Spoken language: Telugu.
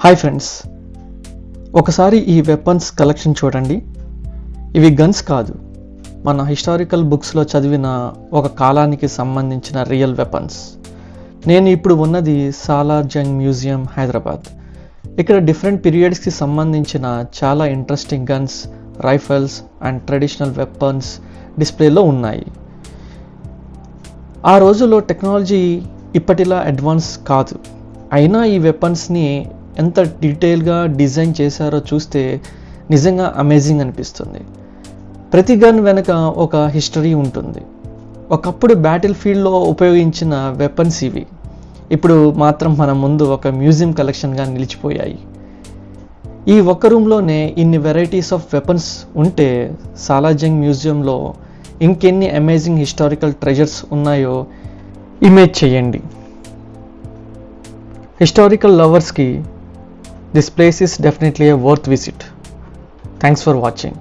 హాయ్ ఫ్రెండ్స్, ఒకసారి ఈ వెపన్స్ కలెక్షన్ చూడండి. ఇవి గన్స్ కాదు, మన హిస్టారికల్ బుక్స్లో చదివిన ఒక కాలానికి సంబంధించిన రియల్ వెపన్స్. నేను ఇప్పుడు ఉన్నది సాలార్ జంగ్ మ్యూజియం, హైదరాబాద్. ఇక్కడ డిఫరెంట్ పీరియడ్స్కి సంబంధించిన చాలా interesting guns, rifles and traditional weapons డిస్ప్లేలో ఉన్నాయి. ఆ రోజుల్లో టెక్నాలజీ ఇప్పటిలా అడ్వాన్స్ కాదు, అయినా ఈ వెపన్స్ని ఎంత డీటెయిల్గా డిజైన్ చేశారో చూస్తే నిజంగా అమేజింగ్ అనిపిస్తుంది. ప్రతి గన్ వెనక ఒక హిస్టరీ ఉంటుంది. ఒకప్పుడు బ్యాటిల్ ఫీల్డ్లో ఉపయోగించిన వెపన్స్ ఇవి ఇప్పుడు మాత్రం మన ముందు ఒక మ్యూజియం కలెక్షన్గా నిలిచిపోయాయి. ఈ ఒక్క రూమ్లోనే ఇన్ని వెరైటీస్ ఆఫ్ వెపన్స్ ఉంటే సాలార్ జంగ్ మ్యూజియంలో ఇంకెన్ని అమేజింగ్ హిస్టారికల్ ట్రెజర్స్ ఉన్నాయో ఇమేజ్ చేయండి. హిస్టారికల్ లవర్స్కి this place is definitely a worth visit. Thanks for watching.